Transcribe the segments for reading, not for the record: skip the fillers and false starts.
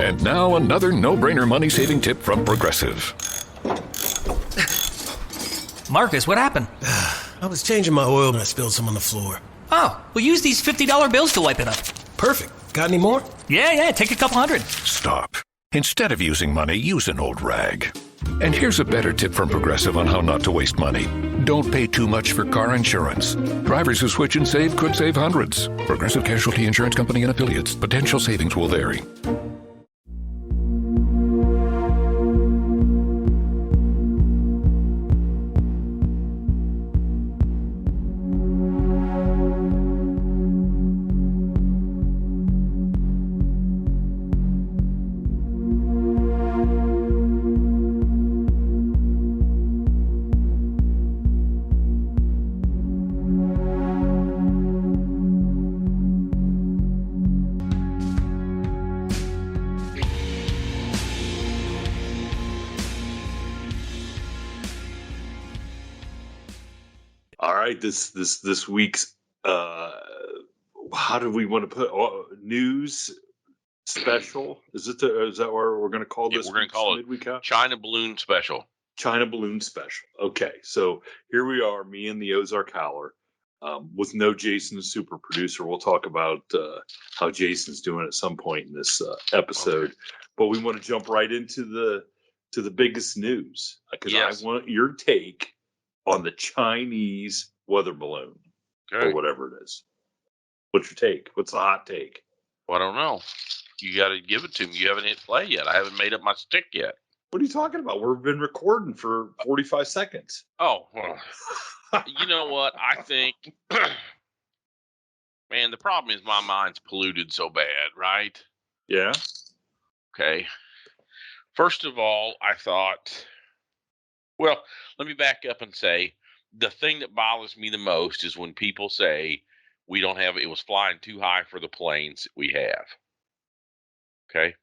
And now another no-brainer money-saving tip from Progressive. Marcus, what happened? I was changing my oil and I spilled some on the floor. Oh, we'll use these $50 bills to wipe it up. Perfect. Got any more? Yeah, take a couple hundred. Stop. Instead of using money, use an old rag. And here's a better tip from Progressive on how not to waste money. Don't pay too much for car insurance. Drivers who switch and save could save hundreds. Progressive Casualty Insurance Company and Affiliates. Potential savings will vary. All right, this week's how do we want to put news special? Is that what we're going to call this? We're going to call Midweek it China Balloon Special. China Balloon Special. Okay, so here we are, me and the Ozark Howler, with no Jason, the super producer. We'll talk about how Jason's doing at some point in this episode, okay. But we want to jump right into the biggest news because I want your take on the Chinese weather balloon, or whatever it is. What's your take? What's the hot take? Well, I don't know. You got to give it to me. You haven't hit play yet. I haven't made up my stick yet. What are you talking about? We've been recording for 45 seconds. Oh, well, you know what? I think, man, the problem is my mind's polluted so bad, right? Yeah. Okay. First of all, I thought, well, let me back up and say the thing that bothers me the most is when people say we don't have, it was flying too high for the planes that we have. Okay.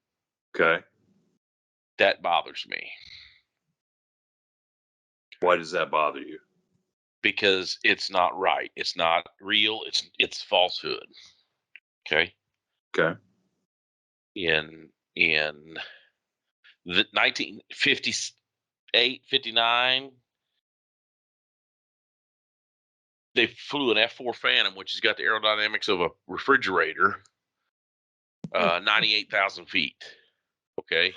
Okay. That bothers me. Why does that bother you? Because it's not right. It's not real. It's falsehood. Okay. Okay. In the 1958, 59, they flew an F-4 Phantom, which has got the aerodynamics of a refrigerator, 98,000 feet. Okay.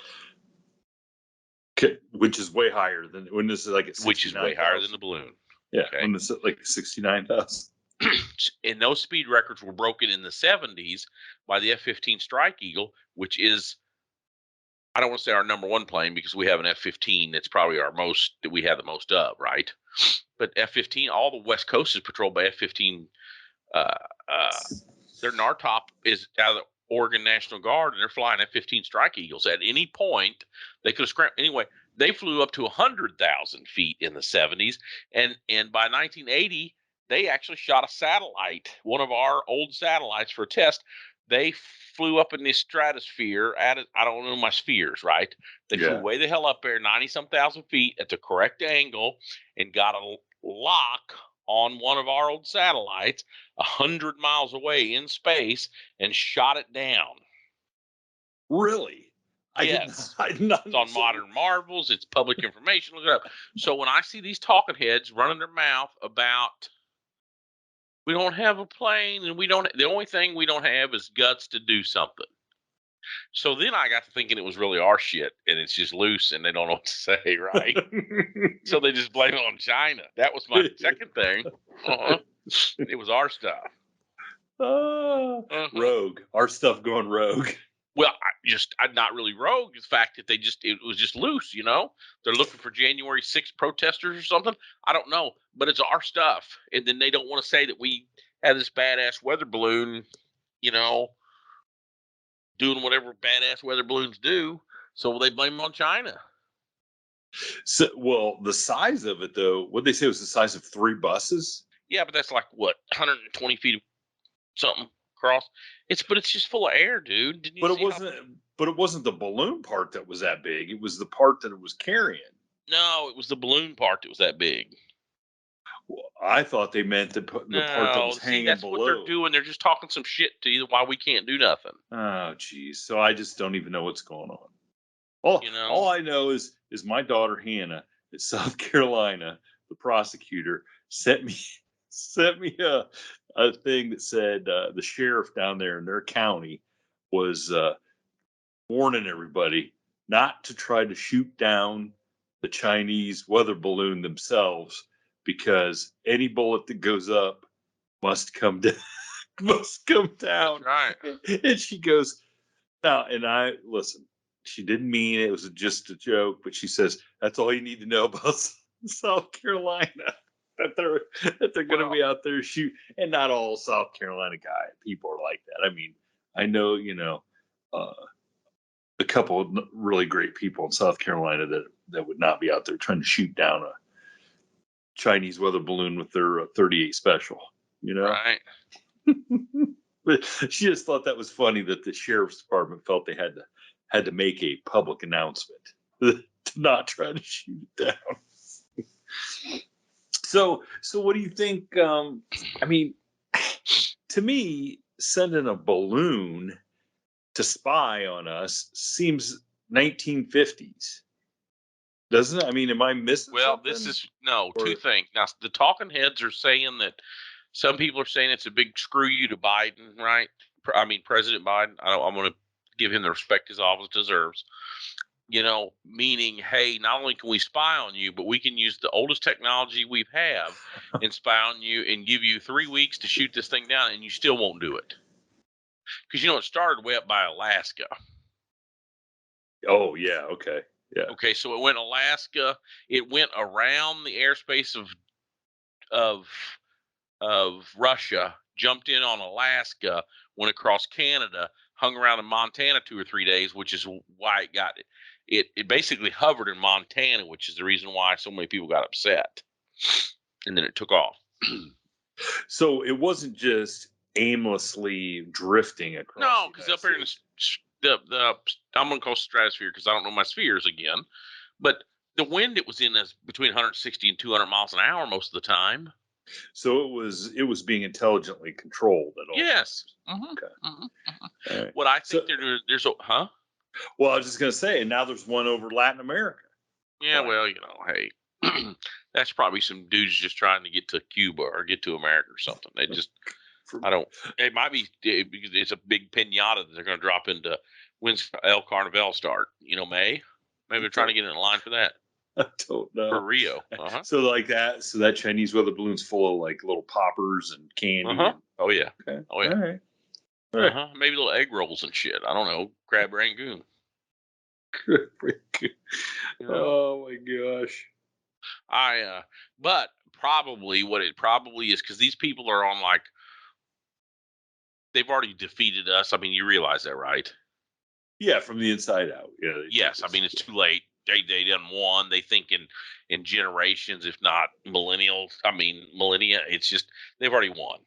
Okay, which is way higher than when this is like at 69,000. Which is way higher than the balloon. Yeah, okay. When this is like 69,000. And those speed records were broken in the 70s by the F-15 Strike Eagle, which is, I don't want to say our number one plane because we have an F-15 that's probably our most, that we have the most of, right? But F-15, all the West Coast is patrolled by F-15. Their NARTOP is out of the Oregon National Guard, and they're flying F-15 Strike Eagles. At any point, they could have scrambled. Anyway, they flew up to 100,000 feet in the 70s, and by 1980, they actually shot a satellite, one of our old satellites, for a test. They flew up in the stratosphere I don't know my spheres, right? They flew way the hell up there, 90-some thousand feet at the correct angle, and got a lock on one of our old satellites 100 miles away in space and shot it down. Really? Yes. I did not it's on Modern Marvels. It's public information. Look it up. So when I see these talking heads running their mouth about we don't have a plane and the only thing we don't have is guts to do something. So then I got to thinking it was really our shit and it's just loose and they don't know what to say, right? So they just blame it on China. That was my second thing. It was our stuff. Rogue. Our stuff going rogue. Well, I'm not really rogue. The fact that it was just loose, you know? They're looking for January 6th protesters or something. I don't know, but it's our stuff. And then they don't want to say that we have this badass weather balloon, you know, doing whatever badass weather balloons do. So they blame it on China. So, well, the size of it, though, what'd they say was the size of 3 buses? Yeah, but that's like, what, 120 feet of something across? But it's just full of air, dude. Didn't you But it wasn't the balloon part that was that big. It was the part that it was carrying. No, it was the balloon part that was that big. Well, I thought they meant the part that was hanging that's below. what they're doing. They're just talking some shit to you why we can't do nothing. Oh, geez. So I just don't even know what's going on. All I know is my daughter Hannah at South Carolina, the prosecutor, sent me a thing that said the sheriff down there in their county was warning everybody not to try to shoot down the Chinese weather balloon themselves because any bullet that goes up must come down. Must come down. That's right. And she goes, now, and I listen. She didn't mean it. It was just a joke, but she says that's all you need to know about South Carolina. That they're going to be out there shooting, and not all South Carolina people are like that. I mean, I know a couple of really great people in South Carolina that would not be out there trying to shoot down a Chinese weather balloon with their 38 special. Right. But she just thought that was funny that the sheriff's department felt they had to make a public announcement to not try to shoot it down. So what do you think? I mean, to me, sending a balloon to spy on us seems 1950s, doesn't it? I mean, am I missing something? This is two things. Now, the talking heads are saying that some people are saying it's a big screw you to Biden, right? I mean, President Biden. I'm going to give him the respect his office deserves. Meaning, hey, not only can we spy on you, but we can use the oldest technology we have and spy on you and give you 3 weeks to shoot this thing down, and you still won't do it. Because, it started way up by Alaska. Oh, yeah. Okay. Yeah. Okay, so it went Alaska. It went around the airspace of Russia, jumped in on Alaska, went across Canada, hung around in Montana 2 or 3 days, which is why it got it. It basically hovered in Montana, which is the reason why so many people got upset. And then it took off. So it wasn't just aimlessly drifting across. No, because up here in the I'm going to call stratosphere because I don't know my spheres again. But the wind it was in is between 160 and 200 miles an hour most of the time. So it was being intelligently controlled at all. Yes. Mm-hmm. Okay. Mm-hmm. Right. What I think there's a Well, I was just going to say, and now there's one over Latin America. Yeah, well, hey, that's probably some dudes just trying to get to Cuba or get to America or something. They just, it might be because it's a big pinata that they're going to drop into when's El Carnival start? May? Maybe they're trying to get in line for that. I don't know. For Rio. Uh-huh. So that Chinese weather balloon's full of like little poppers and candy. Uh-huh. Oh, yeah. Okay. Oh, yeah. All right. Uh-huh. Maybe little egg rolls and shit. I don't know. Crab Rangoon. Oh my gosh. But probably what it probably is because these people are on they've already defeated us. I mean, you realize that, right? Yeah, from the inside out. Yeah. Yes, I mean it's too late. They done won. They think in generations, if not millennials. I mean millennia. It's just they've already won.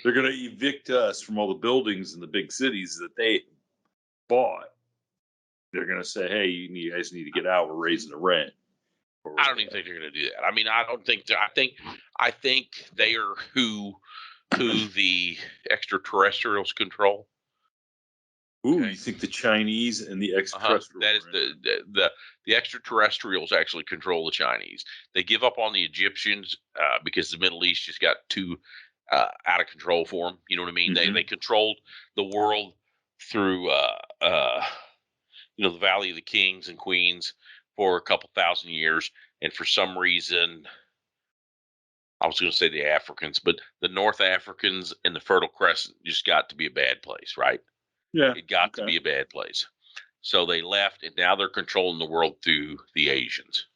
They're going to evict us from all the buildings in the big cities that they bought. They're going to say, "Hey, you guys need to get out. We're raising the rent." I don't even think they're going to do that. I mean, I don't think. I think they are who the extraterrestrials control. Ooh, okay. You think the Chinese and the extraterrestrials? That is the extraterrestrials actually control the Chinese. They give up on the Egyptians because the Middle East just got too out of control for them. You know what I mean? Mm-hmm. They controlled the world through the Valley of the Kings and Queens for a couple thousand years, and for some reason, I was going to say the Africans, but the North Africans and the Fertile Crescent just got to be a bad place, right? Yeah, it got to be a bad place. So they left, and now they're controlling the world through the Asians,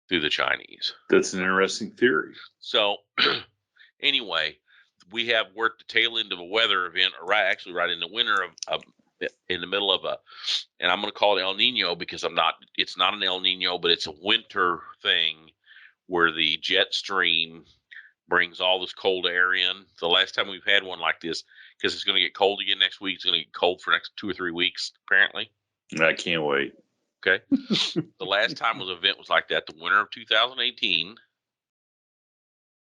through the Chinese. That's an interesting theory. So, anyway, we're at the tail end of a weather event, or right in the winter of in the middle of and I'm going to call it El Nino because it's not an El Nino, but it's a winter thing where the jet stream brings all this cold air in. The last time we've had one like this, because it's going to get cold again next week. It's going to get cold for the next 2 or 3 weeks, apparently. I can't wait. Okay. The last time event was like that, the winter of 2018.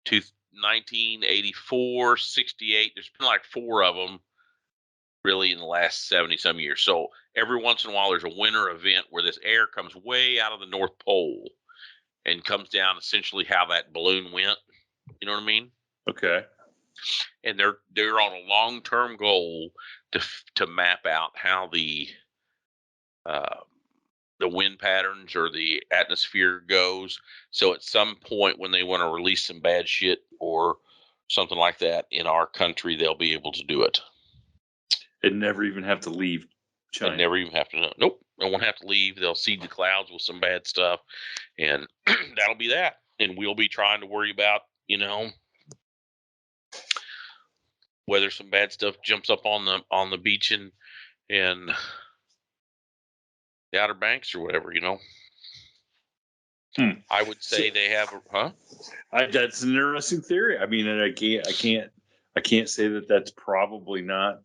to 1984, 68. There's been like 4 of them really in the last 70 some years. So every once in a while there's a winter event where this air comes way out of the North Pole and comes down essentially how that balloon went. You know what I mean? Okay. And they're on a long-term goal to map out how the wind patterns or the atmosphere goes. So at some point when they want to release some bad shit or something like that in our country, they'll be able to do it. And never even have to leave China. And never even have to know. Nope. They won't have to leave. They'll seed the clouds with some bad stuff. And that'll be that. And we'll be trying to worry about, whether some bad stuff jumps up on the beach in the Outer Banks or whatever, I would say they have, that's an interesting theory. I mean, and I can't say that that's probably not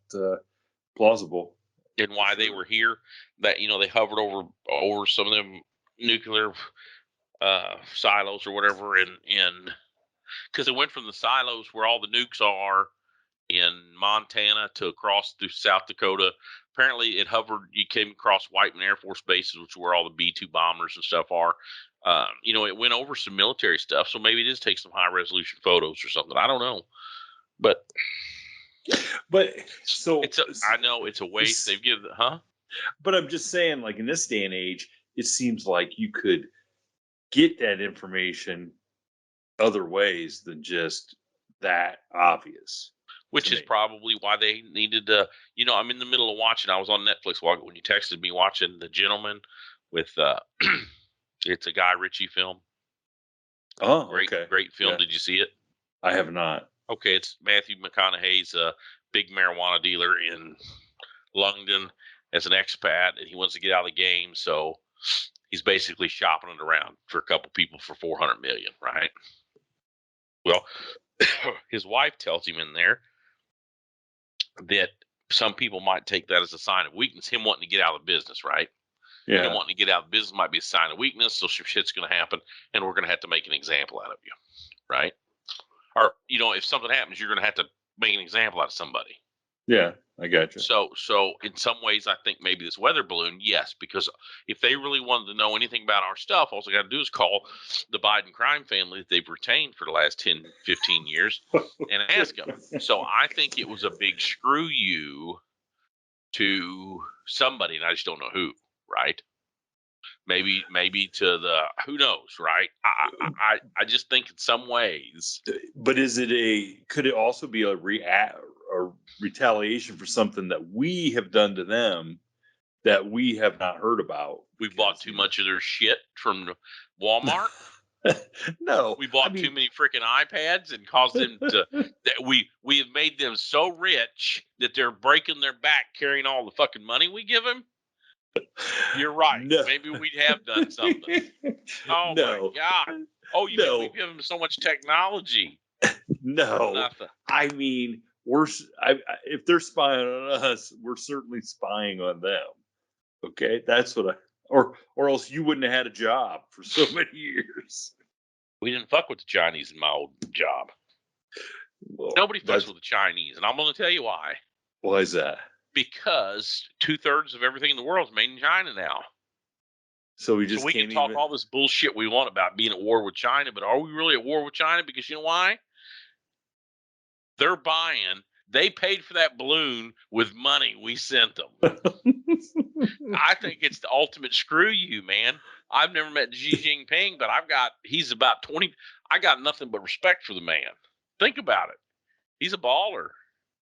plausible. And why they were here, that they hovered over some of them nuclear silos or whatever, and because it went from the silos where all the nukes are in Montana to across through South Dakota. Apparently, it hovered. You came across Whiteman Air Force bases, which is where all the B-2 bombers and stuff are. It went over some military stuff, so maybe it is take some high resolution photos or something. I don't know, but so I know it's a waste. They've given, But I'm just saying, like in this day and age, it seems like you could get that information other ways than just that obvious. Which is probably why they needed to, I'm in the middle of watching. I was on Netflix when you texted me watching The Gentleman with, it's a Guy Ritchie film. Oh, Great film. Yeah. Did you see it? I have not. Okay. It's Matthew McConaughey's a big marijuana dealer in London as an expat, and he wants to get out of the game. So he's basically shopping it around for a couple people for $400 million, right? Well, his wife tells him in there that some people might take that as a sign of weakness, him wanting to get out of the business, right? Yeah. Him wanting to get out of the business might be a sign of weakness, so some shit's going to happen, and we're going to have to make an example out of you, right? Or, if something happens, you're going to have to make an example out of somebody. Yeah, I got you. So in some ways, I think maybe this weather balloon, yes, because if they really wanted to know anything about our stuff, all they got to do is call the Biden crime family that they've retained for the last 10, 15 years and ask them. So I think it was a big screw you to somebody, and I just don't know who, right? Maybe to the, who knows, right? I just think in some ways. But could it also be a retaliation for something that we have done to them that we have not heard about? We bought too much of their shit from Walmart. No, we bought too many freaking iPads and caused them to. That we have made them so rich that they're breaking their back carrying all the fucking money we give them. You're right. No. Maybe we have done something. Oh No. my God! Oh, No. we've given them so much technology. No, Nothing. I mean, if they're spying on us, we're certainly spying on them. Okay, that's what or else you wouldn't have had a job for so many years. We didn't fuck with the Chinese in my old job. Well, Nobody fucks with the Chinese, and I'm going to tell you why. Why is that? Because 2/3 of everything in the world is made in China now. So we can talk all this bullshit we want about being at war with China, but are we really at war with China? Because you know why? They're buying. They paid for that balloon with money we sent them. I think it's the ultimate screw you, man. I've never met Xi Jinping, but he's about 20. I got nothing but respect for the man. Think about it. He's a baller.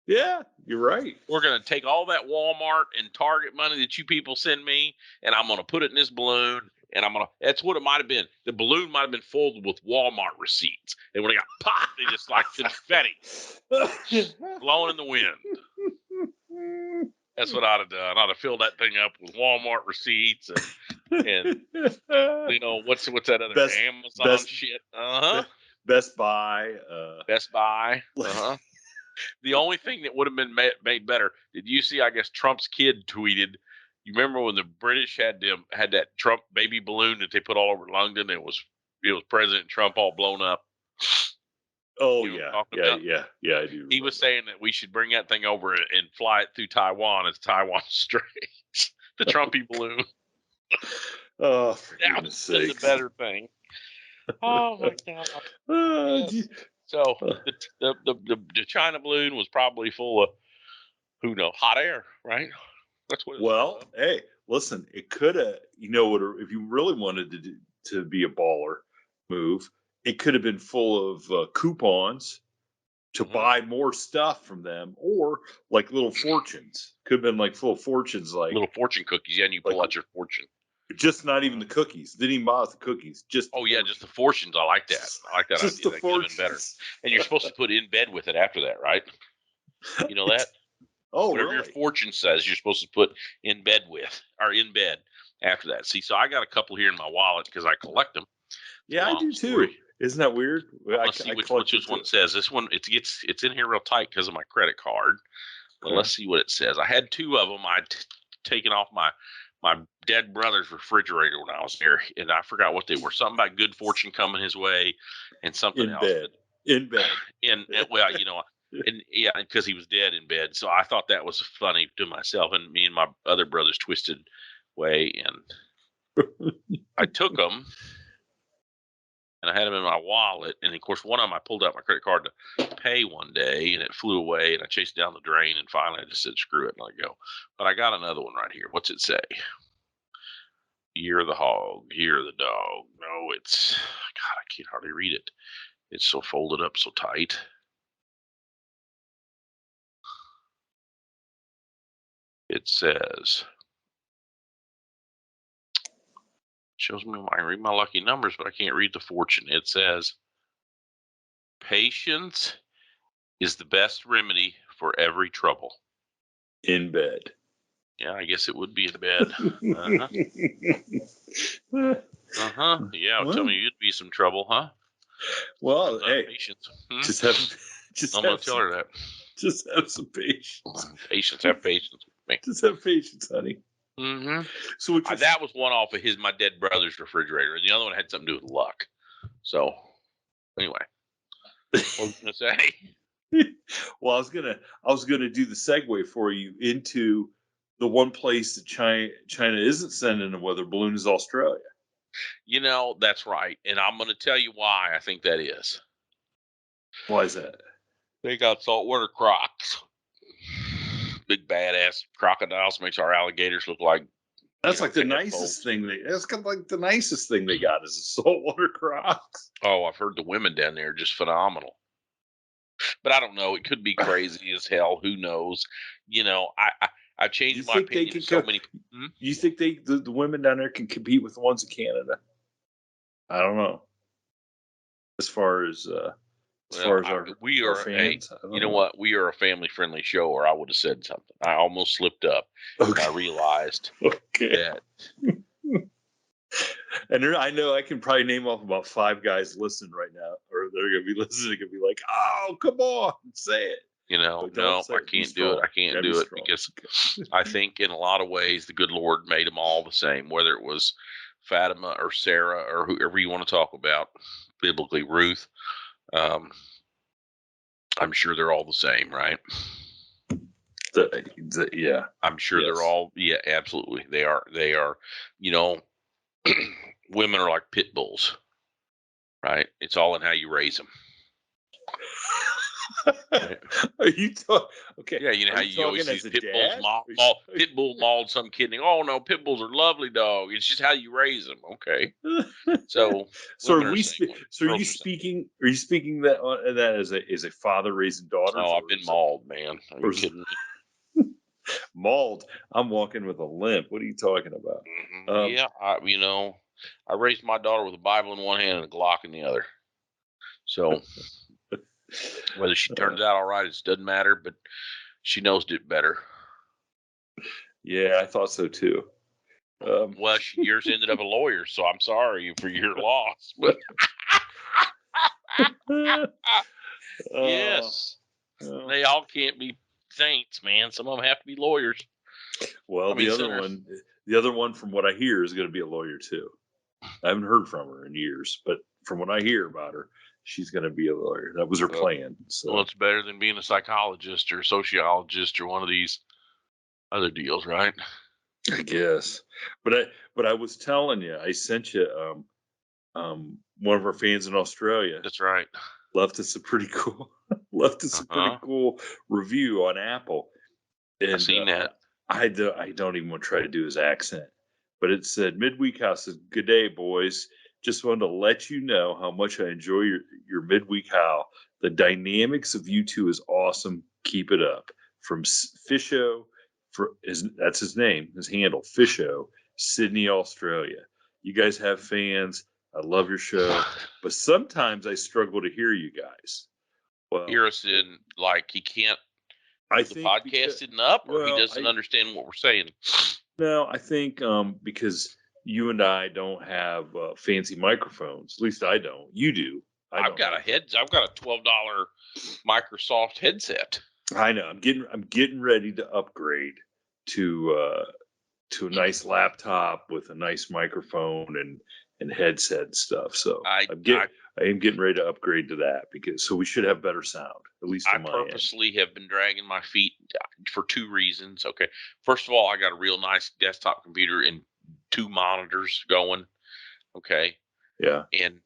Yeah, you're right. We're going to take all that Walmart and Target money that you people send me, and I'm going to put it in this balloon, and that's what it might have been. The balloon might have been filled with Walmart receipts. And when it got popped, they just like confetti blowing in the wind. That's what I'd have done. I'd have filled that thing up with Walmart receipts and what's that other Amazon shit? Best Buy. Best Buy. The only thing that would have been made better, did you see, I guess Trump's kid tweeted, you remember when the British had that Trump baby balloon that they put all over London? It was President Trump all blown up. Oh You know what I'm yeah, talking yeah, about? yeah. I do. He was saying that we should bring that thing over and fly it through Taiwan as Taiwan Straits, the Trumpy balloon. Oh, for That goodness was the sakes! better thing. Oh my God! Yes. Gee. So the China balloon was probably full of who knows hot air, right? That's what. It was full Well, of. hey, listen, it could have. You know what? If you really wanted to be a baller move, it could have been full of coupons to Mhm. buy more stuff from them, or like little fortunes. Could have been like full of fortunes, like Little fortune cookies. Yeah, and you pull like out your fortune. just not even the cookies. Didn't even buy us the cookies. Just Oh yeah, just the fortunes. I like that. I like that just idea. the That could have been better. fortunes. And you're supposed to put in bed with it after that, right? You know that? Oh, Whatever your really? fortune says, you're supposed to put in bed with or in bed after that. See, so I got a couple here in my wallet because I collect them. Yeah, I Long do story. too. Isn't that weird? Let's see which one says. This one it's in here real tight because of my credit card. But let's see what it says. I had two of them. I'd taken off my dead brother's refrigerator when I was there, and I forgot what they were. Something about good fortune coming his way, and something in else. bed. In bed. And well, you know, and yeah, because he was dead in bed. So I thought that was funny to myself, and me and my other brothers twisted way, and I took them. And I had them in my wallet, and of course, one of them I pulled out my credit card to pay one day, and it flew away, and I chased it down the drain, and finally I just said, "Screw it," and let it go. But I got another one right here. What's it say? Year of the hog, year of the dog. No, it's God. I can't hardly read it. It's so folded up, so tight. It says. Shows me I can read my lucky numbers, but I can't read the fortune. It says, "Patience is the best remedy for every trouble." In bed. Yeah, I guess it would be in bed. Uh-huh. Yeah, Well, tell me you'd be some trouble, huh? well, hey, Patience. just have just I'm have gonna tell her that. just have some patience. Patience, have patience with me. Just have patience, honey. Mm-hmm. So what That was one off of my dead brother's refrigerator, and the other one had something to do with luck. So, anyway, what was I gonna say? well, I was gonna do the segue for you into the one place that China isn't sending a weather balloon is Australia. You know, that's right, and I'm gonna tell you why I think that is. Why is that? They got saltwater crocs, big badass crocodiles. Makes our alligators look like That's like the tadpoles. nicest thing that's kind of like the nicest thing they got is the saltwater crocs. Oh, I've heard the women down there are just phenomenal. But I don't know. It could be crazy as hell. Who knows? You know, I've changed my opinion in so many. You think the women down there can compete with the ones in Canada? I don't know. As far as our fans, you know what? We are a family friendly show, or I would have said something. I almost slipped up. Okay. I realized that. And I know I can probably name off about 5 guys listening right now, or they're going to be listening and be like, "Oh, come on, say it." You know, No, I can't do it. I can't do it because I think in a lot of ways the good Lord made them all the same, whether it was Fatima or Sarah or whoever you want to talk about, biblically Ruth. I'm sure they're all the same, right? Yeah, I'm sure they're all. Yeah, absolutely. They are. You know, women are like pit bulls, right? It's all in how you raise them. Right? Are you talking? Okay. Yeah, you know how you always see pit bull mauled some kid. Oh no, pit bulls are lovely dog. It's just how you raise them. Okay. So are you speaking? Are you speaking that as a father raising daughters? Oh, I've been mauled, man. Are you kidding me? Mauled. I'm walking with a limp. What are you talking about? Yeah, I raised my daughter with a Bible in one hand and a Glock in the other. So whether she turns out all right, it doesn't matter. But she knows it better. Yeah, I thought so too. Well, yours ended up a lawyer, so I'm sorry for your loss. But yes, they all can't be saints, man. Some of them have to be lawyers. Well, the other one, from what I hear, is going to be a lawyer too. I haven't heard from her in years, but from what I hear about her, she's going to be a lawyer. That was her plan. So well, it's better than being a psychologist or sociologist or one of these other deals, right? I guess. But I was telling you, I sent you one of our fans in Australia That's right. left us a pretty cool review on Apple. And I've seen that. I don't even want to try to do his accent, but it said, Midweek Howl says, "Good day, boys. Just wanted to let you know how much I enjoy your Midweek Howl. The dynamics of you two is awesome. Keep it up." From Fisho, that's his name, his handle, Fisho, Sydney, Australia. You guys have fans. I love your show, but sometimes I struggle to hear you guys. Well, Hear us in, like, he can't, I the think podcast isn't up, or he well, doesn't understand what we're saying. No, I think because you and I don't have fancy microphones. At least I don't. You do. I've got a $12 Microsoft headset. I know. I'm getting ready to upgrade to a nice laptop with a nice microphone and headset and stuff. So I am getting ready to upgrade to that so we should have better sound, at least I on my end. purposely have been dragging my feet for two reasons. Okay. First of all, I got a real nice desktop computer and 2 monitors going. Okay. Yeah. And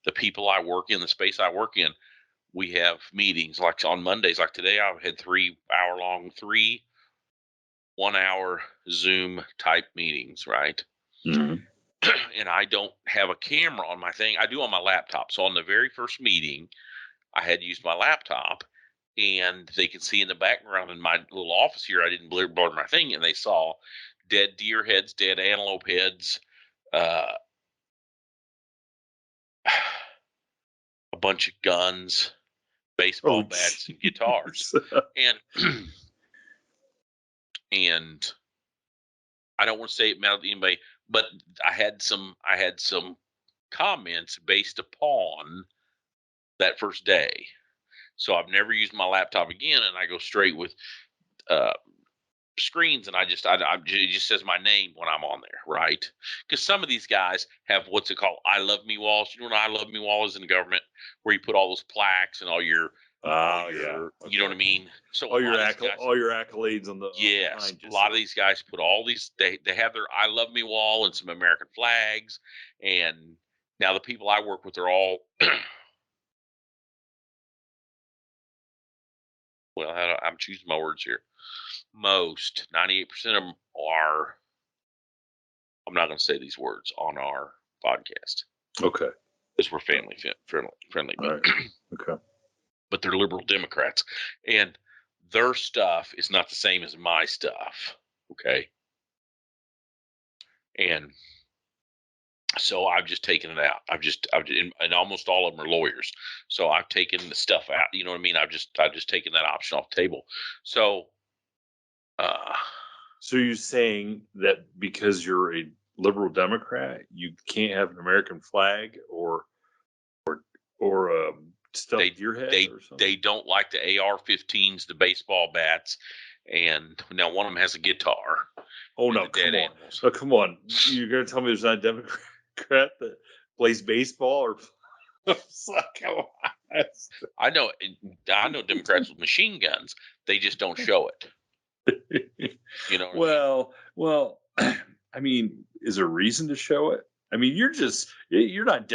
the people I work in, the space I work in, we have meetings like on Mondays, like today, I had 3 1-hour Zoom type meetings, right? Mm-hmm. And I don't have a camera on my thing. I do on my laptop. So on the very first meeting, I had to use my laptop, and they could see in the background in my little office here, I didn't blur my thing, and they saw dead deer heads, dead antelope heads, a bunch of guns, baseball bats, and guitars. And I don't want to say it mattered to anybody, but I had some comments based upon that first day. So I've never used my laptop again, and I go straight with screens, and it just says my name when I'm on there, right? Because some of these guys have what's it called, I Love Me walls. You know what I Love Me wall is in the government, where you put all those plaques and all your you know what I mean? So all your accolades on the yes, a lot of these guys put all these. They have their I Love Me wall and some American flags, and now the people I work with are all well. I'm choosing my words here. Most 98% of them are. I'm not going to say these words on our podcast. Okay, because we're family friendly. All right. Okay. But they're liberal Democrats, and their stuff is not the same as my stuff. Okay. And so I've just taken it out. And almost all of them are lawyers. So I've taken the stuff out. You know what I mean? I've just taken that option off the table. So, so you're saying that because you're a liberal Democrat, you can't have an American flag or stuff your head or something? They don't like the AR-15s, the baseball bats, and now one of them has a guitar. Oh no, come on! Animals. Oh, come on! You're gonna tell me there's not a Democrat that plays baseball or? Come on. I know Democrats with machine guns. They just don't show it. You know. Well. I mean, is there a reason to show it? I mean, you're not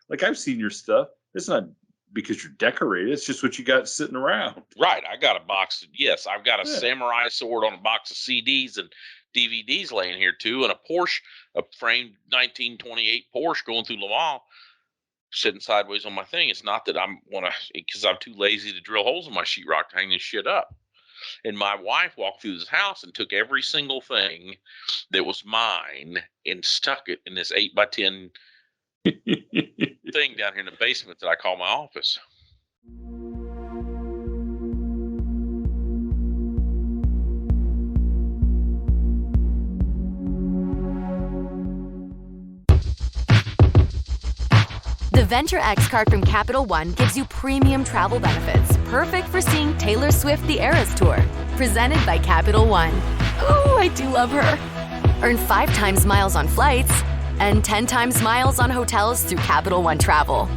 like I've seen your stuff. It's not because you're decorated. It's just what you got sitting around. Right. I got a box. Yes, I've got a samurai sword on a box of CDs and DVDs laying here too, and a Porsche, a framed 1928 Porsche going through Le Mans, sitting sideways on my thing. It's not that because I'm too lazy to drill holes in my sheetrock to hang this shit up. And my wife walked through this house and took every single thing that was mine and stuck it in this 8x10 thing down here in the basement that I call my office. The Venture X card from Capital One gives you premium travel benefits, perfect for seeing Taylor Swift The Eras Tour. Presented by Capital One. Ooh, I do love her. Earn 5 times miles on flights and 10 times miles on hotels through Capital One Travel.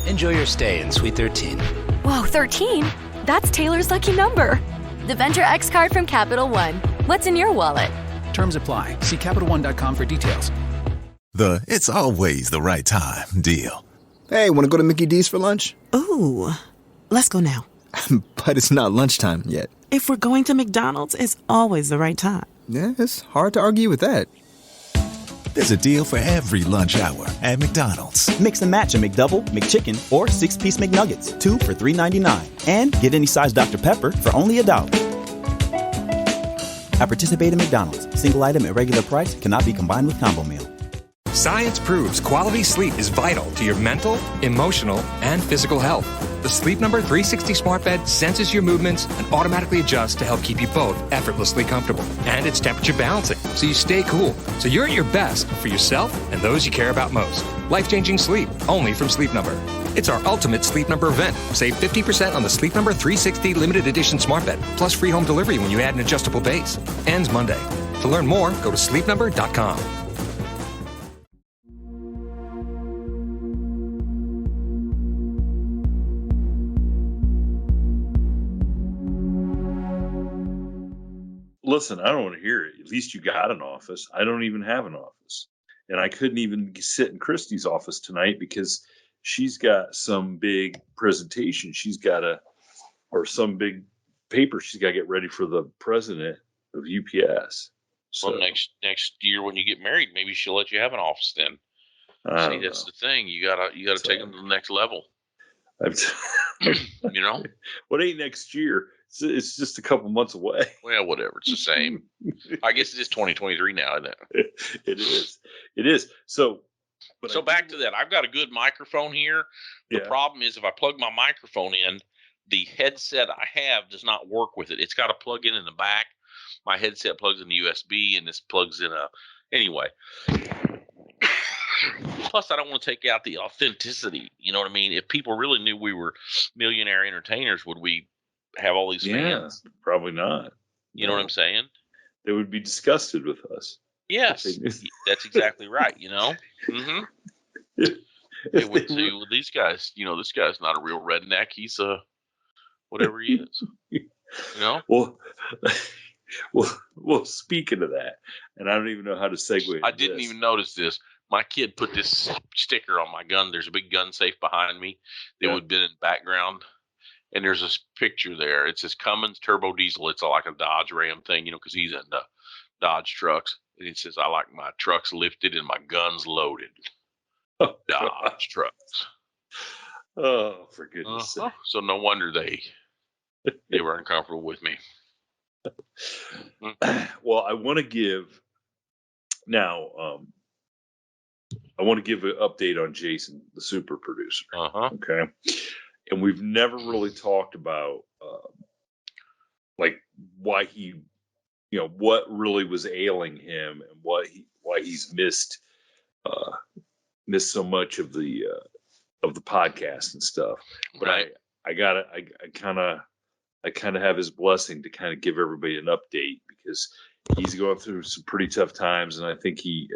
Enjoy your stay in Suite 13. Whoa, 13? That's Taylor's lucky number. The Venture X card from Capital One. What's in your wallet? Terms apply. See CapitalOne.com for details. It's always the right time deal. Hey, want to go to Mickey D's for lunch? Ooh, let's go now. But it's not lunchtime yet. If we're going to McDonald's, it's always the right time. Yeah, it's hard to argue with that. There's a deal for every lunch hour at McDonald's. Mix and match a McDouble, McChicken, or 6-piece McNuggets. 2 for $3.99. And get any size Dr. Pepper for only $1. At participating McDonald's, single item at regular price cannot be combined with combo meal. Science proves quality sleep is vital to your mental, emotional, and physical health. The Sleep Number 360 smart bed senses your movements and automatically adjusts to help keep you both effortlessly comfortable. And it's temperature balancing, so you stay cool. So you're at your best for yourself and those you care about most. Life-changing sleep, only from Sleep Number. It's our ultimate Sleep Number event. Save 50% on the Sleep Number 360 limited edition smart bed, plus free home delivery when you add an adjustable base. Ends Monday. To learn more, go to sleepnumber.com. Listen, I don't want to hear it. At least you got an office. I don't even have an office. And I couldn't even sit in Christy's office tonight because she's got some big presentation. Or some big paper she's got to get ready for the president of UPS. So, well, next year when you get married, maybe she'll let you have an office then. See, that's the thing. You gotta take them to the next level. You know? What ain't next year? It's just a couple months away. Well, whatever. It's the same. I guess it is 2023 now, isn't it? It is. So back to that. I've got a good microphone here. The problem is if I plug my microphone in, the headset I have does not work with it. It's got to plug in the back. My headset plugs in the USB, and this plugs in anyway. Plus, I don't want to take out the authenticity. You know what I mean? If people really knew we were millionaire entertainers, would we have all these fans? Probably not. You know what I'm saying? They would be disgusted with us. Yes, that's exactly right. You know? Mm-hmm. They would say, well, these guys, this guy's not a real redneck. He's whatever he is. You know? Well, speaking of that, and I don't even know how to segue. I didn't even notice this. My kid put this sticker on my gun. There's a big gun safe behind me that would have been in the background. And there's this picture there. It says Cummins Turbo Diesel. It's like a Dodge Ram thing, because he's in the Dodge trucks. And it says, I like my trucks lifted and my guns loaded. Dodge trucks. Oh, for goodness sake. So no wonder they were uncomfortable with me. Well, I want to give now. I want to give an update on Jason, the super producer. Okay, and we've never really talked about like why he, what really was ailing him and why he's missed so much of the podcast and stuff. But right. I kind of have his blessing to kind of give everybody an update because he's going through some pretty tough times, and I think he'd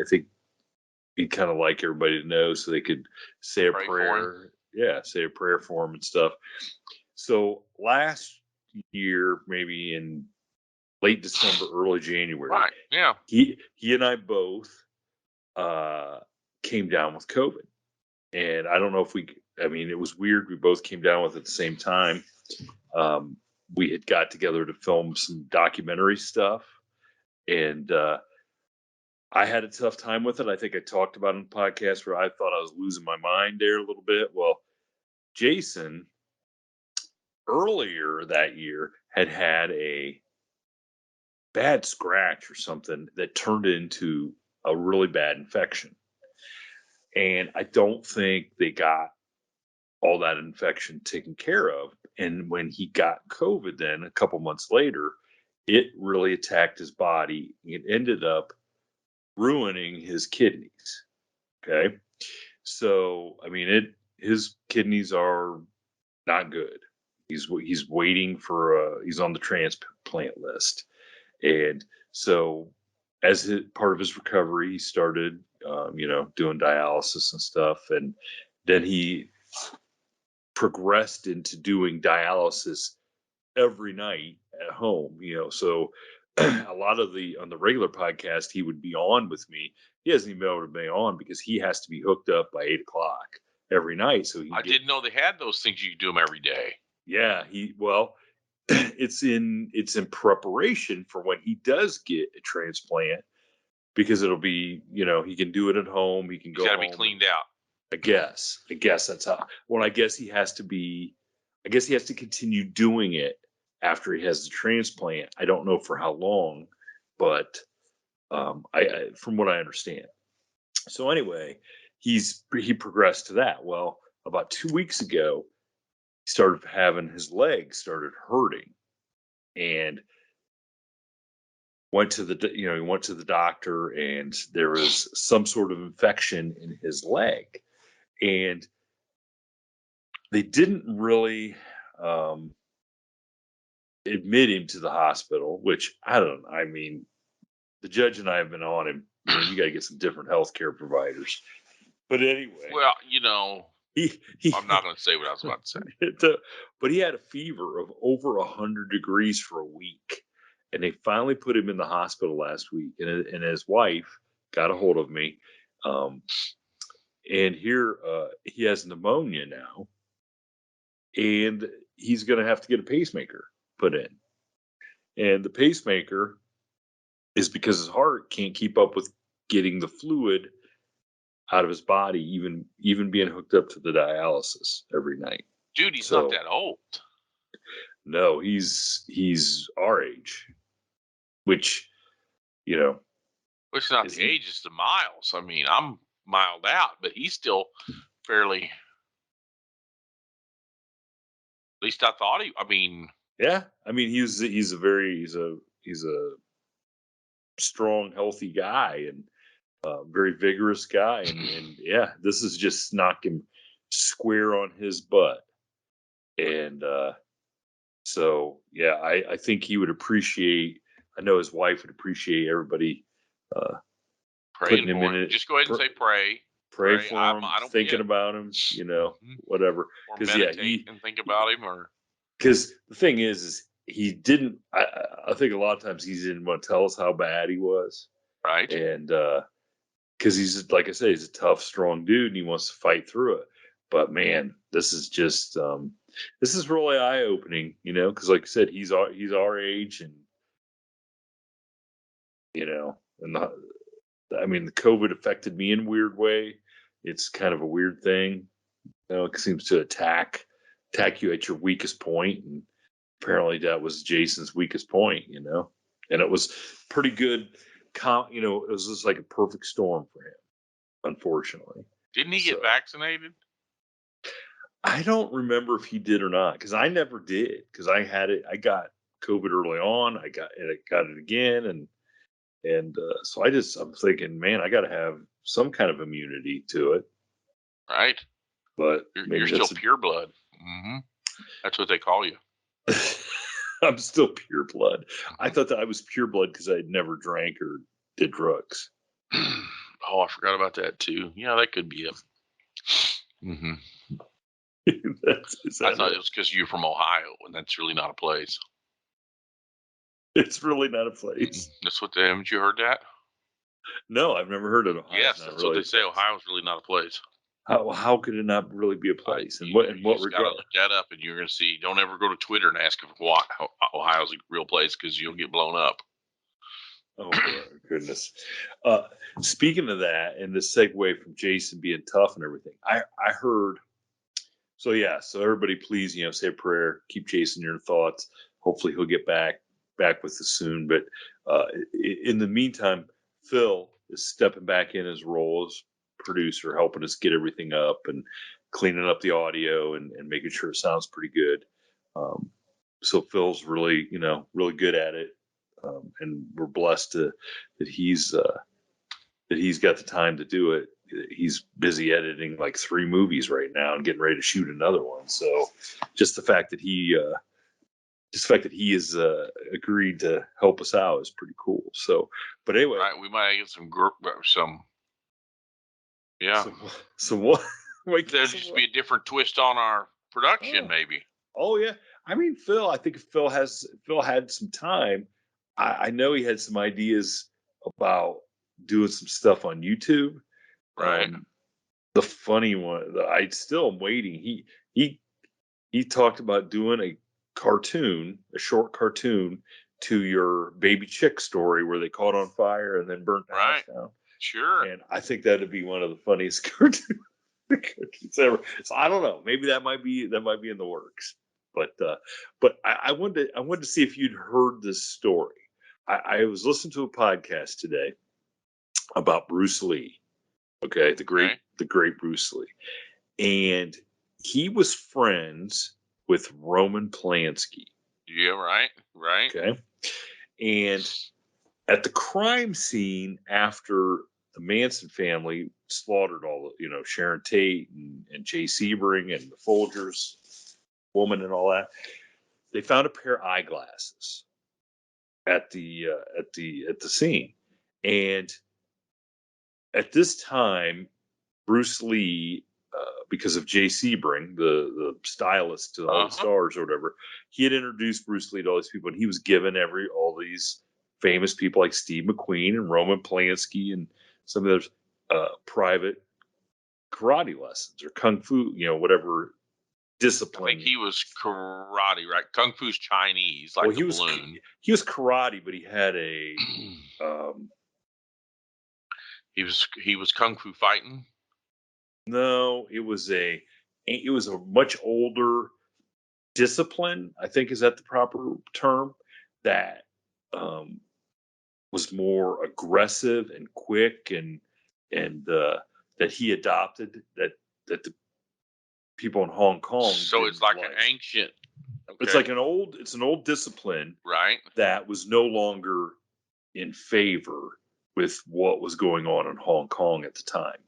kind of like everybody to know so they could say a prayer. Yeah, say a prayer for him and stuff. So last year, maybe in late December, early January, right? Yeah, he and I both came down with COVID, and I don't know if it was weird. We both came down with it at the same time. We had got together to film some documentary stuff, and I had a tough time with it. I think I talked about it on the podcast where I thought I was losing my mind there a little bit. Well, Jason earlier that year had a bad scratch or something that turned into a really bad infection. And I don't think they got all that infection taken care of. And when he got COVID then a couple months later, it really attacked his body. It ended up ruining his kidneys. Okay. So, his kidneys are not good. He's waiting he's on the transplant list. And so as part of his recovery, he started doing dialysis and stuff. And then he progressed into doing dialysis every night at home, so a lot of on the regular podcast, he would be on with me. He hasn't even been able to be on because he has to be hooked up by 8:00 every night. So I didn't know they had those things. You could do them every day. Yeah, it's in preparation for when he does get a transplant, because it'll be, he can do it at home. He can go. He's got to be cleaned out. I guess that's how. Well, I guess he has to continue doing it after he has the transplant. I don't know for how long, but I from what I understand. So anyway, he progressed to that. Well, about 2 weeks ago, he started having his legs started hurting, and went to the doctor, and there was some sort of infection in his leg, and they didn't really admit him to the hospital, which I don't know. I mean, the judge and I have been on him. You got to get some different healthcare providers. But anyway. Well, I'm not going to say what I was about to say. But he had a fever of over 100 degrees for a week. And they finally put him in the hospital last week. And his wife got a hold of me. And here he has pneumonia now. And he's going to have to get a pacemaker put in. And the pacemaker is because his heart can't keep up with getting the fluid out of his body, even being hooked up to the dialysis every night. Dude, he's not that old. No, he's our age, which, It's not the age, it's the miles. I mean, I'm miled out, but he's still fairly. At least I thought Yeah, I mean, he's a strong, healthy guy, and very vigorous guy, and yeah, this is just knock him square on his butt, and so yeah, I think he would appreciate. I know his wife would appreciate everybody putting him in it. Just go ahead and say pray. Pray for him. Thinking about him, whatever. Because and think about him, because the thing is he didn't. I think a lot of times he didn't want to tell us how bad he was, right? And because he's, like I say, he's a tough, strong dude, and he wants to fight through it. But man, this is just this is really eye opening, because like I said, he's our age, and and the COVID affected me in a weird way. It's kind of a weird thing. It seems to attack you at your weakest point. And apparently that was Jason's weakest point, and it was pretty good. It was just like a perfect storm for him, unfortunately. Didn't he get vaccinated? I don't remember if he did or not, because I never did, because I had it. I got COVID early on. I got it again. And so I'm thinking, man, I got to have some kind of immunity to it. Right. But you're still pure blood. Mm-hmm. That's what they call you. I'm still pure blood. I thought that I was pure blood because I had never drank or did drugs. Oh, I forgot about that too. Yeah, that could be it. Mm-hmm. I thought it was because you're from Ohio, and that's really not a place. It's really not a place. That's what haven't you heard that? No, I've never heard of Ohio. Yes, that's what they say. Ohio's really not a place. How could it not really be a place? And what regard? You got to look that up, and you're going to see. Don't ever go to Twitter and ask if Ohio's a real place, because you'll get blown up. Oh my goodness! Speaking of that, and the segue from Jason being tough and everything, I heard. So yeah, so everybody, please, say a prayer. Keep Jason in your thoughts. Hopefully, he'll get back with us soon. But in the meantime, Phil is stepping back in his role as producer, helping us get everything up and cleaning up the audio and making sure it sounds pretty good. So Phil's really, really good at it. And we're blessed that he's got the time to do it. He's busy editing like 3 movies right now and getting ready to shoot another one. So just the fact that he has agreed to help us out is pretty cool. So, but anyway, right, we might get some Yeah. So what? Wait, There'll just be a different twist on our production, maybe. Oh yeah. I mean, Phil. I think if Phil had some time. I know he had some ideas about doing some stuff on YouTube. Right. The funny one, I still am waiting. He talked about doing a short cartoon to your baby chick story where they caught on fire and then burnt the house down. Sure. And I think that'd be one of the funniest cartoons ever. So I don't know. Maybe that might be in the works. But I wanted to see if you'd heard this story. I was listening to a podcast today about Bruce Lee. Okay, the great Bruce Lee, and he was friends with Roman Polanski. Yeah, right. Okay, and at the crime scene after the Manson family slaughtered all the, Sharon Tate and Jay Sebring and the Folgers woman and all that, they found a pair of eyeglasses at the scene, and at this time, Bruce Lee, because of Jay Sebring, the stylist to all the stars or whatever, he had introduced Bruce Lee to all these people, and he was given all these famous people like Steve McQueen and Roman Polanski and some of those private karate lessons or kung fu, whatever discipline. I think he was karate, right? Kung Fu's Chinese, like the balloon. He was karate, but he had a. He was kung fu fighting. No, it was a much older discipline. I think is that the proper term, that was more aggressive and quick and that he adopted that the people in Hong Kong. So it's like an ancient. Okay. It's like an old discipline, right? That was no longer in favor with what was going on in Hong Kong at the time.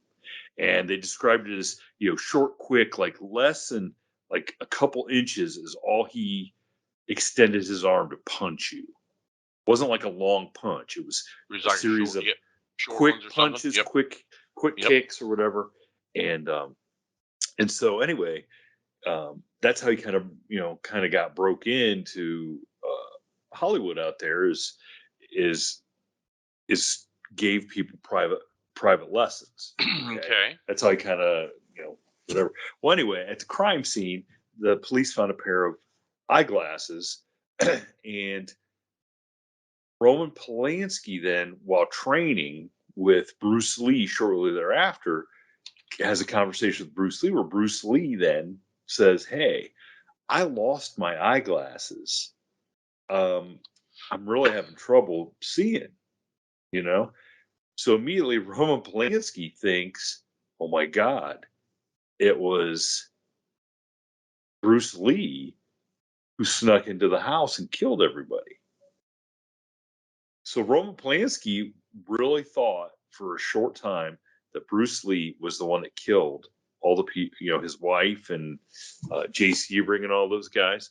And they described it as, short, quick, like less than like a couple inches is all he extended his arm to punch you. It wasn't like a long punch. It was a like series of short quick punches, quick kicks or whatever. And so anyway, that's how he kind of got broke into Hollywood out there is gave people private lessons. Okay. That's how he kind of, whatever. Well, anyway, at the crime scene, the police found a pair of eyeglasses and Roman Polanski then, while training with Bruce Lee shortly thereafter, has a conversation with Bruce Lee where Bruce Lee then says, "Hey, I lost my eyeglasses. I'm really having trouble seeing, So immediately Roman Polanski thinks, oh my God, it was Bruce Lee who snuck into the house and killed everybody. So Roman Polanski really thought for a short time that Bruce Lee was the one that killed all the people, his wife and Jay Sebring and all those guys,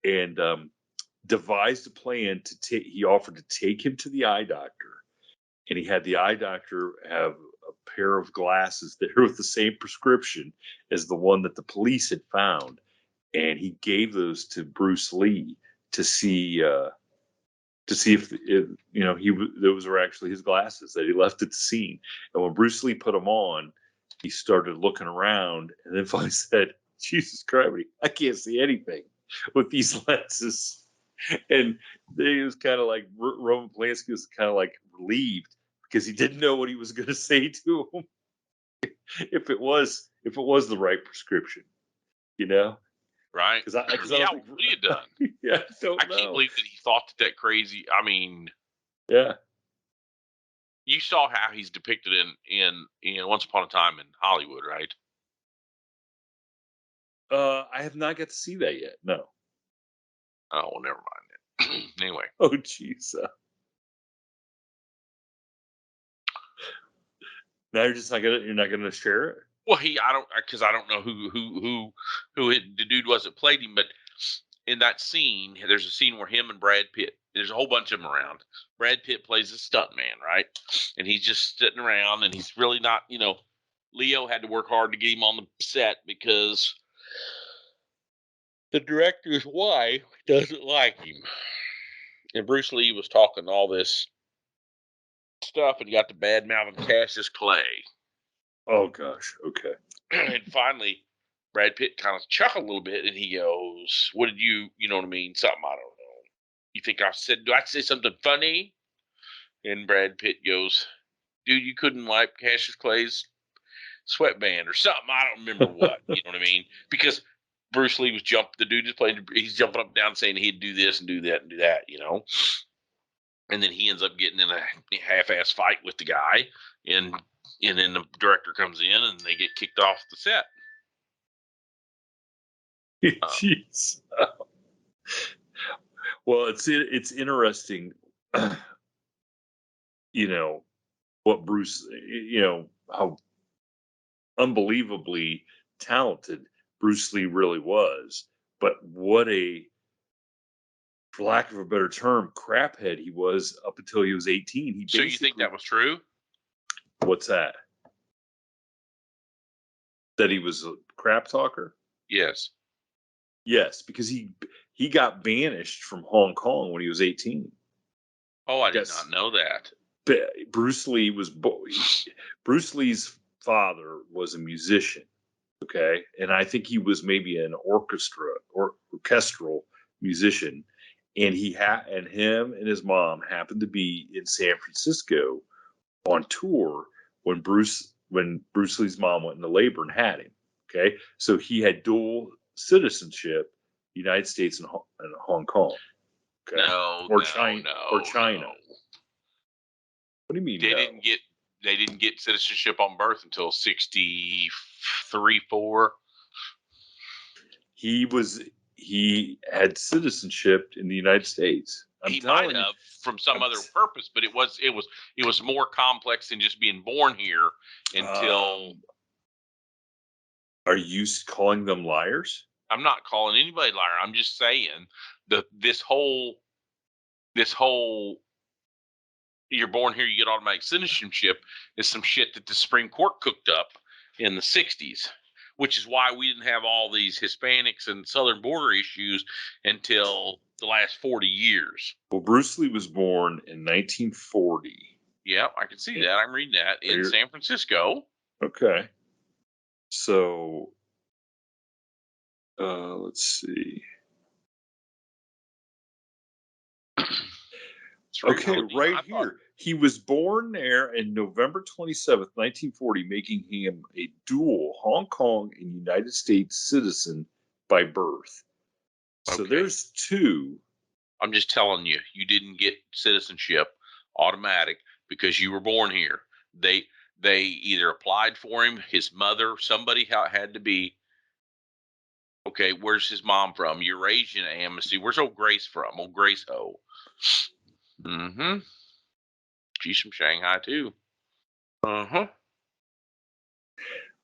and devised a plan he offered to take him to the eye doctor. And he had the eye doctor have a pair of glasses that were with the same prescription as the one that the police had found. And he gave those to Bruce Lee to see if those were actually his glasses that he left at the scene. And when Bruce Lee put them on, he started looking around and then finally said, Jesus Christ, I can't see anything with these lenses. And he was kind of like, Roman Polanski was kind of like relieved because he didn't know what he was going to say to him if it was the right prescription, Right. Because what would he have done? Yeah, I can't believe that he thought that crazy. I mean, yeah. You saw how he's depicted in Once Upon a Time in Hollywood, right? I have not got to see that yet. No. Oh, well, never mind then. Anyway. Oh, jeez. Now you're not gonna share it. Well, I don't know who the dude was that played him, but in that scene, there's a scene where him and Brad Pitt, there's a whole bunch of them around. Brad Pitt plays a stuntman, right? And he's just sitting around, and he's really not, Leo had to work hard to get him on the set because the director's wife doesn't like him. And Bruce Lee was talking all this stuff, and he got the bad mouth of Cassius Clay. Oh, gosh. Okay. And finally, Brad Pitt kind of chuckled a little bit, and he goes, what did you know what I mean? Something I don't know. You think do I say something funny? And Brad Pitt goes, dude, you couldn't wipe Cassius Clay's sweatband or something. I don't remember what. You know what I mean? Because Bruce Lee was he's jumping up and down saying he'd do this and do that and do that, And then he ends up getting in a half-ass fight with the guy, and then the director comes in and they get kicked off the set. Jeez. Well, it's interesting, what Bruce, how unbelievably talented Bruce Lee really was, but what for lack of a better term, craphead he was up until he was 18. So you think that was true? What's that? That he was a crap talker? Yes. Yes, because he got banished from Hong Kong when he was 18. Oh, I did not know that. Bruce Lee's father was a musician, okay? And I think he was maybe an orchestral musician. And him and his mom happened to be in San Francisco on tour when Bruce Lee's mom went into labor and had him. Okay, so he had dual citizenship, United States and Hong Kong. Okay, China. What do you mean? They didn't get citizenship on birth until 63, 4. He had citizenship in the United States. He might have from some other purpose, but it was more complex than just being born here until. Are you calling them liars? I'm not calling anybody liar. I'm just saying this whole you're born here, you get automatic citizenship is some shit that the Supreme Court cooked up in the 60s. Which is why we didn't have all these Hispanics and southern border issues until the last 40 years. Well, Bruce Lee was born in 1940. Yeah, I can see that. I'm reading that in San Francisco. Okay. So, let's see. Okay, right here. He was born there in November 27th, 1940, making him a dual Hong Kong and United States citizen by birth. So there's two. I'm just telling you, you didn't get citizenship automatic because you were born here. They either applied for him, his mother, somebody had to be. Okay, where's his mom from? Eurasian amnesty. Where's old Grace from? Old Grace Ho. Mm-hmm. She's from Shanghai too. Uh-huh.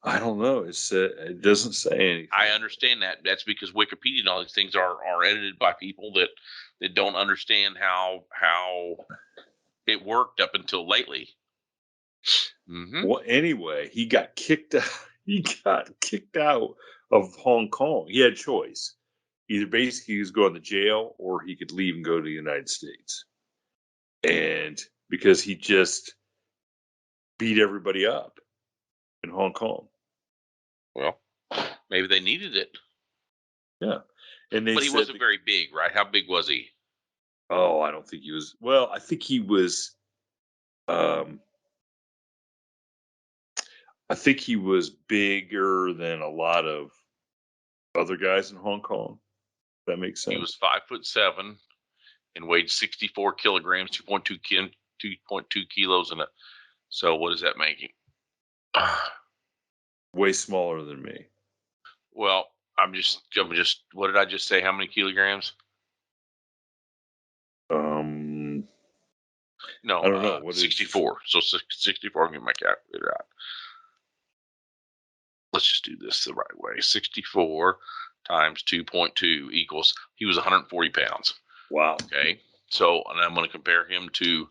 I don't know. It doesn't say anything. I understand that. That's because Wikipedia and all these things are edited by people that don't understand how it worked up until lately. Mm-hmm. Well, anyway, he got kicked out. He got kicked out of Hong Kong. He had a choice. Either basically he was going to jail or he could leave and go to the United States. And because he just beat everybody up in Hong Kong. Well, maybe they needed it. Yeah. But he wasn't very big, right? How big was he? Oh, I don't think he was. Well, I think he was bigger than a lot of other guys in Hong Kong. That makes sense. He was 5'7" and weighed 64 kilograms, 2.2 kilos in it. So what does that make him? Way smaller than me. Well, I'm just. What did I just say? How many kilograms? No, I don't know. What 64. So 64. Get my calculator out. Let's just do this the right way. 64 times 2.2 equals. He was 140 pounds. Wow. Okay. So, and I'm going to compare him to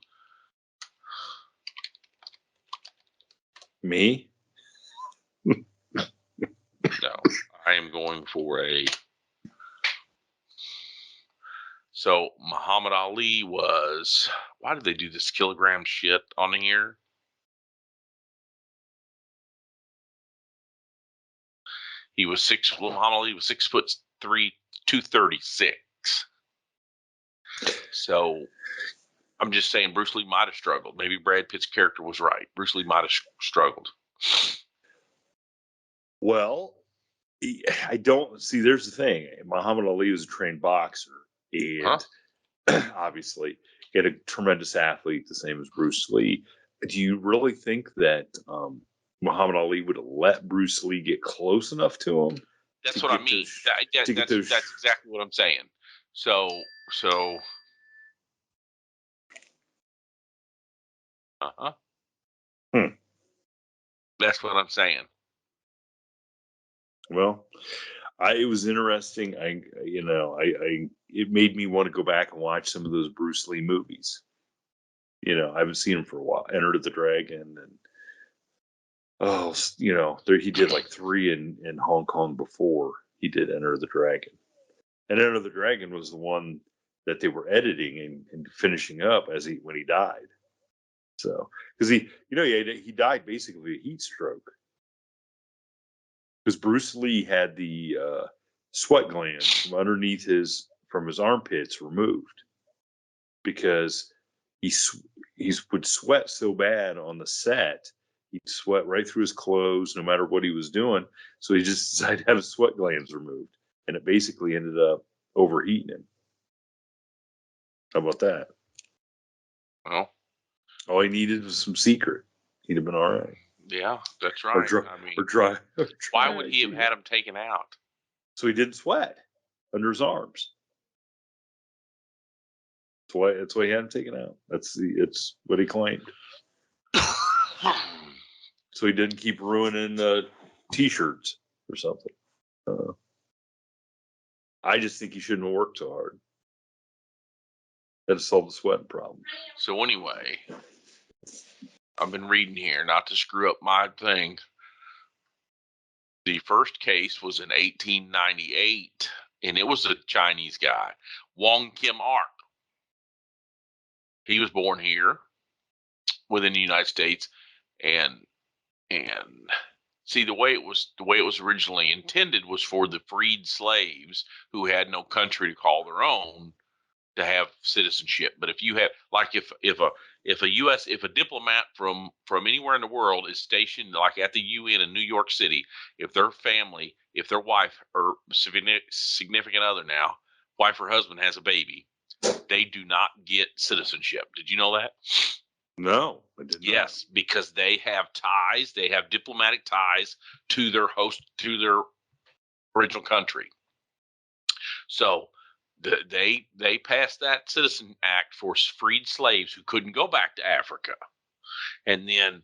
me. No, I am going for a. So Muhammad Ali was. Why did they do this kilogram shit on here? He was Muhammad Ali was 6'3", 236. So I'm just saying Bruce Lee might have struggled. Maybe Brad Pitt's character was right. Bruce Lee might have struggled. Well, I don't see. There's the thing. Muhammad Ali was a trained boxer, and obviously he had a tremendous athlete, the same as Bruce Lee. Do you really think that Muhammad Ali would have let Bruce Lee get close enough to him? That's what I mean. That's exactly what I'm saying. So. That's what I'm saying. Well, it was interesting. It made me want to go back and watch some of those Bruce Lee movies. I haven't seen him for a while. Enter the Dragon, and he did like 3 in Hong Kong before he did Enter the Dragon. And Enter the Dragon was the one that they were editing and finishing up when he died. So, because he died basically of a heat stroke. Because Bruce Lee had the sweat glands from his armpits removed, because he would sweat so bad on the set, he'd sweat right through his clothes no matter what he was doing. So he just decided to have his sweat glands removed, and it basically ended up overheating him. How about that? Well, all he needed was some secret. He'd have been all right. Yeah, that's right. Why would he have had him taken out? So he didn't sweat under his arms. That's why he had him taken out. It's what he claimed. So he didn't keep ruining T-shirts or something. I just think he shouldn't have worked so hard. That has solved the sweating problem. So anyway, I've been reading here, not to screw up my thing. The first case was in 1898, and it was a Chinese guy, Wong Kim Ark. He was born here within the United States, and see, the way it was originally intended was for the freed slaves who had no country to call their own to have citizenship. But if you have, like, if a diplomat from anywhere in the world is stationed, like at the UN in New York City, if their family, if their wife or significant other now, wife or husband has a baby, they do not get citizenship. Did you know that? No, I did not. Yes, because they have ties, they have diplomatic ties to their original country. So they passed that Citizen Act for freed slaves who couldn't go back to Africa. And then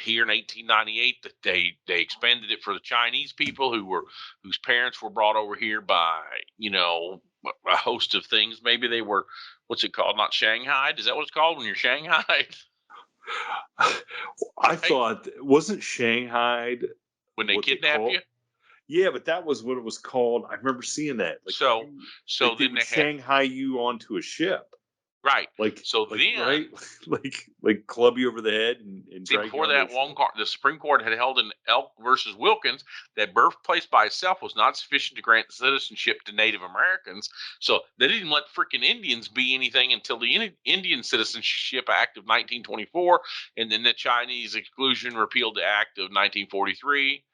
here in 1898, that they expanded it for the Chinese people whose parents were brought over here by, a host of things. Maybe they were, what's it called? Not Shanghai. Is that what it's called when you're Shanghai? I thought, wasn't Shanghai when they kidnapped you? Yeah, but that was what it was called. I remember seeing that. Like, so then they Shanghai you onto a ship. Right. Right? like club you over the head and see, before that, the Supreme Court had held in Elk versus Wilkins that birthplace by itself was not sufficient to grant citizenship to Native Americans. So they didn't let freaking Indians be anything until the Indian Citizenship Act of 1924, and then the Chinese Exclusion Repealed the Act of 1943.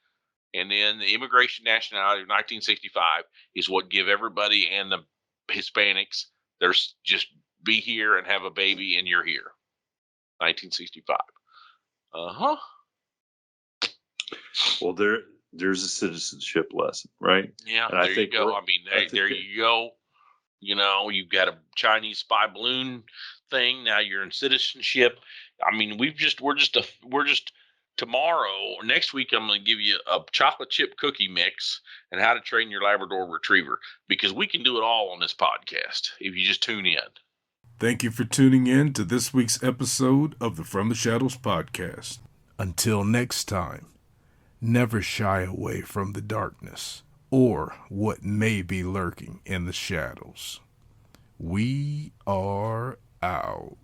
And then the Immigration Nationality of 1965 is what give everybody and the Hispanics, there's just be here and have a baby and you're here. 1965. Well, there's a citizenship lesson, right? Yeah, and there you go. I mean, there you go. You've got a Chinese spy balloon thing. Now you're in citizenship. I mean, we're just tomorrow or next week, I'm going to give you a chocolate chip cookie mix and how to train your Labrador Retriever, because we can do it all on this podcast if you just tune in. Thank you for tuning in to this week's episode of the From the Shadows podcast. Until next time, Never shy away from the darkness or what may be lurking in the shadows. We are out.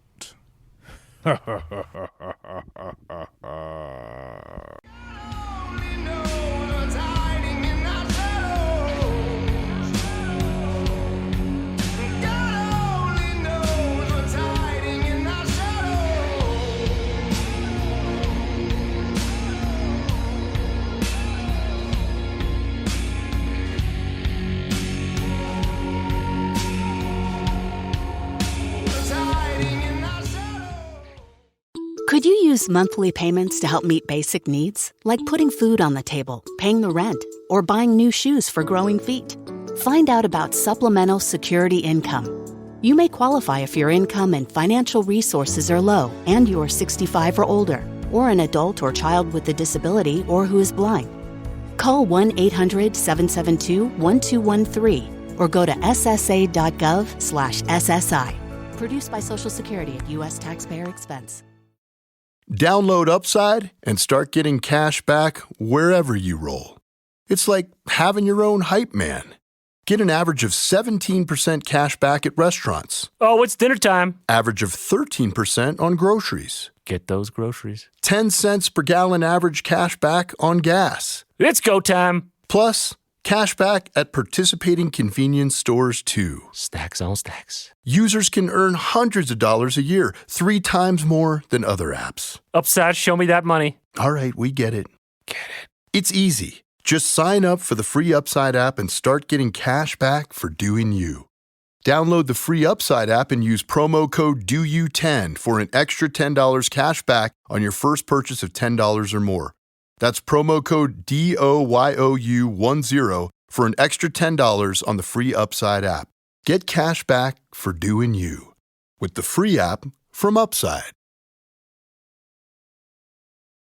Could you use monthly payments to help meet basic needs, like putting food on the table, paying the rent, or buying new shoes for growing feet? Find out about Supplemental Security Income. You may qualify if your income and financial resources are low and you are 65 or older, or an adult or child with a disability or who is blind. Call 1-800-772-1213 or go to ssa.gov/SSI. Produced by Social Security at U.S. taxpayer expense. Download Upside and start getting cash back wherever you roll. It's like having your own hype man. Get an average of 17% cash back at restaurants. Oh, it's dinner time. Average of 13% on groceries. Get those groceries. 10 cents per gallon average cash back on gas. It's go time. Plus, cash back at participating convenience stores too. Stacks on stacks. Users can earn hundreds of dollars a year, 3 times more than other apps. Upside, show me that money. All right, we get it. It's easy. Just sign up for the free Upside app and start getting cash back for doing you. Download the free Upside app and use promo code DOYOU10 for an extra $10 cash back on your first purchase of $10 or more. That's promo code DOYOU10 for an extra $10 on the free Upside app. Get cash back for doing you with the free app from Upside.